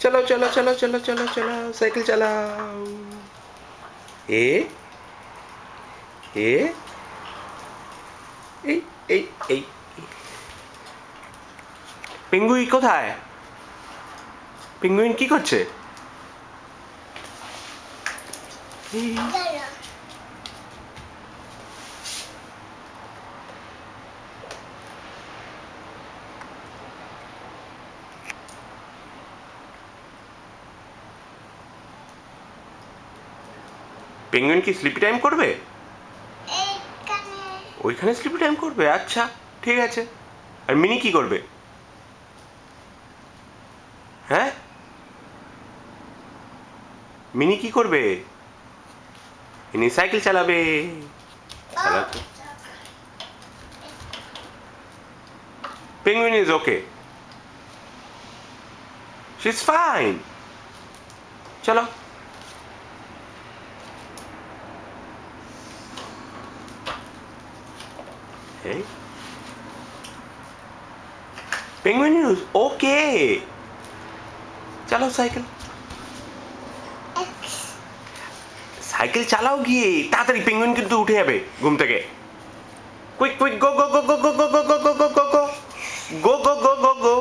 चलो चलो चलो चलो चलो चलो साइकिल चलाओ ए ए এই এই এই পেঙ্গুইন কোথায় পেঙ্গুইন কি করছে পেঙ্গুইন কি স্লিপি টাইম করবে ওইখানে স্লিপি টাইম করবে আচ্ছা ঠিক আছে আর মিনি কি করবে হ্যাঁ মিনি কি করবে ইনি সাইকেল চালাবে penguin is okay she is fine চলো Hey. Penguin is okay. चलो साइकिल साइकिल চালাও গিয়ে তাড়াতাড়ি পেঙ্গুইন কিন্তু উঠে যাবে ঘুম থেকে কুইক কুইক গো গো গো গো গো গো গো গো গো গো গো গো গো গো গো গো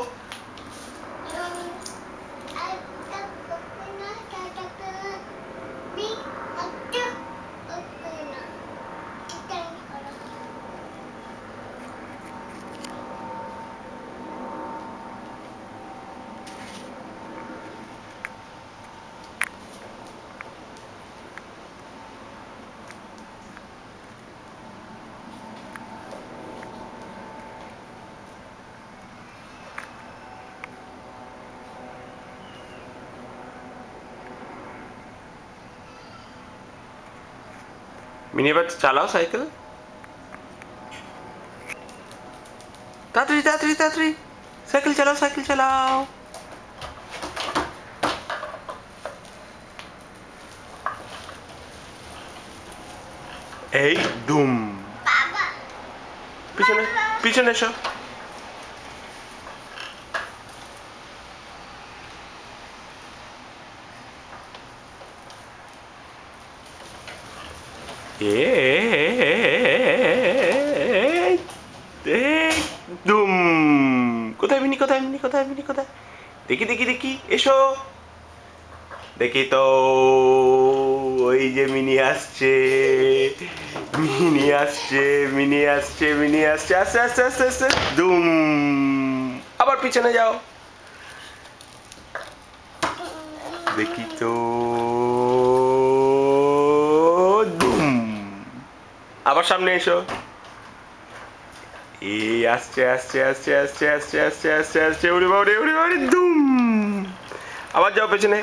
মিনি এবার চালাও সাইকেল তাড়াতাড়ি তাড়াতাড়ি তাড়াতাড়ি সাইকেল চালাও এই দুম পিছনে পিছনে এসো দুম কোথায় মিনি কোথায় মিনি কোথায় মিনি কোথায় দেখি দেখি দেখি এসো দেখি তো ওই যে মিনি আসছে মিনি আসছে মিনি আসছে মিনি আসছে আস্তে আস্তে আস্তে আস্তে দুম আবার পিছনে যাও দেখি তো আবার সামনে এসো এই আসছে আসছে আসছে আসছে আসছে আসছে আসছে আসছে উড়ে বাড়ি দুম আবার যাও পেছনে